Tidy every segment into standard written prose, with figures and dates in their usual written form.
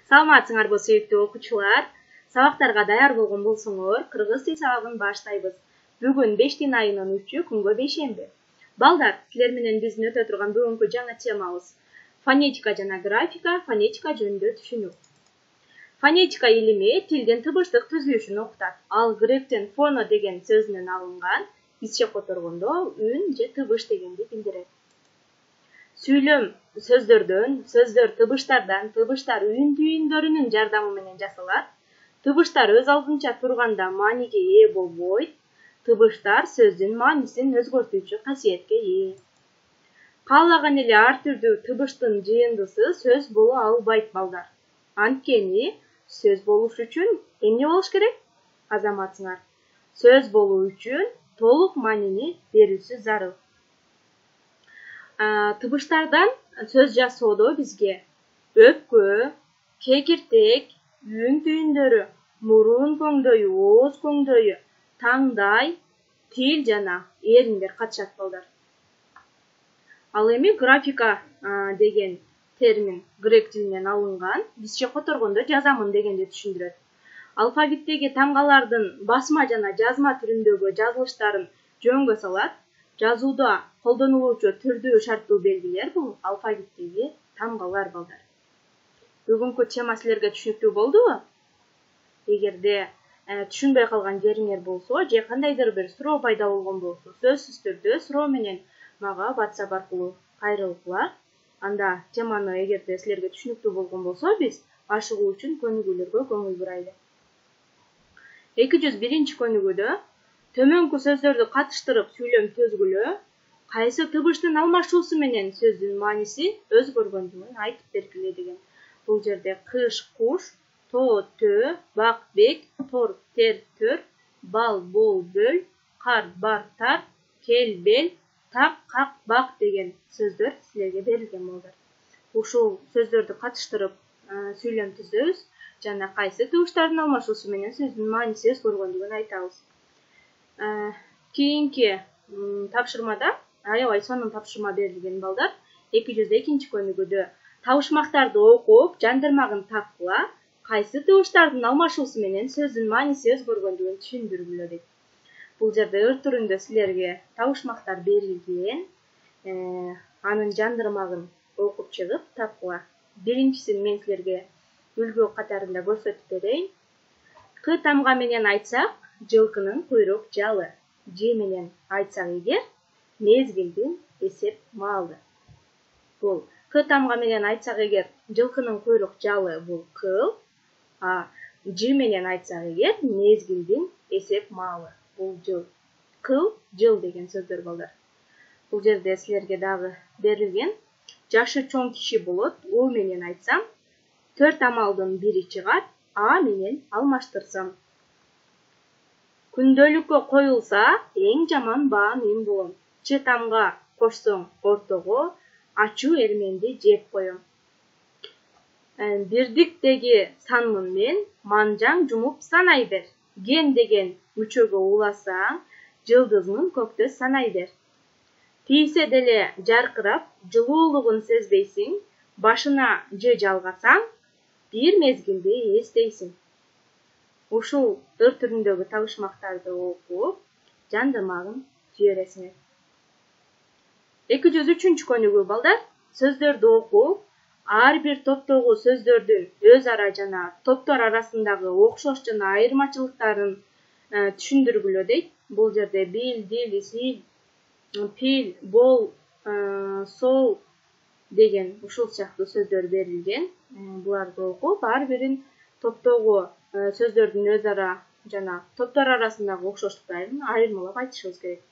Саламатсыңарбы сүйүктүү окуучулар? Сабактарга даяр болгон болсоңор, кыргыз тил сабагын баштайбыз. Бүгүн 5 айынын 3-ü күнгө бейшемби. Балдар, силер менен биздин өтө турган бүгүнкү жаңы темабыз фонетика жана графика, фонетика жөнүндө түшүнүү. Фонетика илими тилдин тыбыштык түзүлүшүн окутат. Ал гректен фоно деген сөзүнөн алынган, бизче которгондо үн же тыбыш дегенди билдирет. Сүйлөм сөздөрдөн, сөздөр тыбыштардан, тыбыштар үн түйүндөрүнүн жардамы менен жасалат. Тыбыштар өз алдынча турганда мааниге ээ болбойт. Тыбыштар сөздүн маанисин өзгөртүүчү касиетке ээ. Каалаган эле ар түрдүү тыбыштын жыйындысы сөз боло албайт балдар. Анткени сөз болуш үчүн эмне болуш керек? Азаматсыңар. Сөз болуу үчүн толук маанини берүүсү зарыл. Тыбыштардан сөз жасоодо бизге өпкө, кекиртек, үн түйүндөрү, мурун көңдөйү, ооз көңдөйү, таңдай, тил жана эриндер катышат балдар. Ал эми графика деген термин грек тилинен алынган, бизче которгондо жазамын дегенди түшүндүрөт. Алфавиттеги тамгалардын басма жана жазма түрүндөгү жазылыштарын жөнгө салат. Жазууда колдонулуучу түрдүү шарттуу белгилер бул алфавиттеги тамгалар балдар. Бүгүнкү тема силерге түшүнүктүү болдубу? Эгерде түшүнбөй калган жериңер болсо, же кандайдыр бир суроо пайда болгон болсо, сөзсүз түрдө суроо менен мага WhatsApp аркылуу кайрылгыла. Анда теманы эгерде силерге түшүнүктүү болгон болсо, биз ашыгуу үчүн көнүгүүлөргө көңүл бурайлы. 201 көнүгүүдө төмөнкү сөздөрдү катыштырып сүйлөм түзгүлө, кайсы тыбыштын алмашуусу менен сөздүн мааниси өзгөргөндүгүн айтып бергиле деген. Бул жерде кыш куш, тоо төө, бак бек, тор тер төр, бал бол бөл, кар бар тар, кел бел, так как бак деген сөздөр силерге берилген балдар. Ушул сөздөрдү катыштырып сүйлөм түзөбүз жана кайсы тыбыштардын алмашуусу менен сөздүн мааниси өзгөргөндүгүн айтабыз. Кийинки тапшырмада, аябай сонун тапшырма берилген балдар. 202 көнүгүүдө табышмактарды окуп, жандырмагын тапкыла, кайсы тыбыштардын алмашуусу менен сөздүн мааниси өзгөргөндүгүн түшүндүргүлө дейт. Бул жерде ыр түрүндө силерге табышмактар берилген, анын жандырмагын окуп чыгып тапкыла. Биринчисин мен силерге үлгү катарында көрсөтүп берейин. К тамга менен айтсак, жылкынын куйрук жалы. Ж менен айтсак эгер, мезгилдин эсеп маалы. Бул К тамга менен айтсак эгер, жылкынын куйрук жалы бул кыл, а Ж менен айтсак эгер, мезгилдин эсеп маалы бул жыл. Кыл, жыл деген сөздөр балдар. Бул жерде силерге дагы берилген. Жашы чоң киши болот, У менен айтсам, 4 амалдын бири чыгат, А менен алмаштырсам. Күндөлүккө коюлса, эң жаман баа мен болом. Ч тамга кошсоң ортого, ачуу эрменди жеп коем. Бирдиктеги санмын мен, манжаң жумуп санай бер. Ген деген мүчөгө уласаң, жылдызмын көктө санай бер. Тийсе деле жаркырап, жылуулугун сезбейсиң, башына Ж жалгасаң, бир мезгилде эстейсиң. Ушул ыр түрүндөгү табышмактарды окуп, жандырмагын жибересиңер. 203 көнүгүү балдар, сөздөрдү окуп, ар бир топтогу сөздөрдүн өз ара жана топтор арасындагы окшош жана айырмачылыктарын түшүндүргүлө дейт. Бул жерде бил, дил, сил, пил, бол, сол деген ушул сыяктуу сөздөр берилген. Буларды окуп, ар бирин топтогу сөздөрдүн өз ара жана топтор арасындагы окшоштуктарын айырмалап айтышыбыз керек.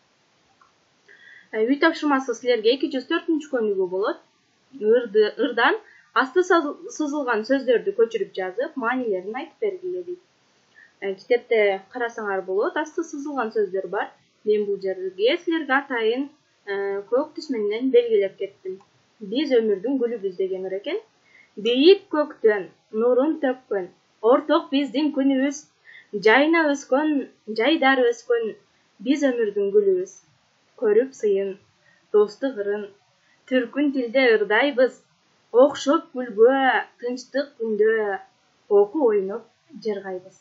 Үй тапшырмасы силерге 204 көнүгүү болот. Ырдан асты сызылган сөздөрдү көчүрүп жазып, маанилерин айтып бергиле дейт. Китепте карасаңар болот, асты сызылган сөздөр бар. Мен бул жерге силерге атайын көк түс менен белгилеп кеттим. Биз өмүрдүн гүлүбүз деген экен. Бийик көктөн нурун төккөн, орток биздин күнүбүз, жайна өскөн, жайдар өскөн, биз өмүрдүн гүлүбүз. Көрүп сыйын, достук ырын, түркүн тилде ырдайбыз, окшоп гүлгө тынчтык күндө окуп ойноп жыргайбыз.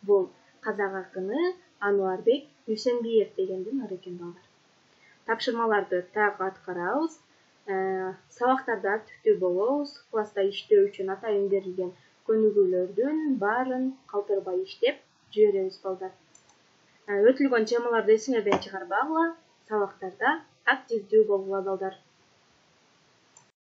Бул казак акыны Ануарбек Дүйсенбиев дегендин ыры экен балдар. Тапшырмаларды так аткарабыз, сабактарда активдүү болобуз, класста иштөө үчүн атайын берилген көнүгүүлөрдүн баарын калтырбай иштеп жиберебиз балдар. Өтүлгөн темаларды эсиңерден чыгарбагыла, сабактарда активдүү болгула балдар.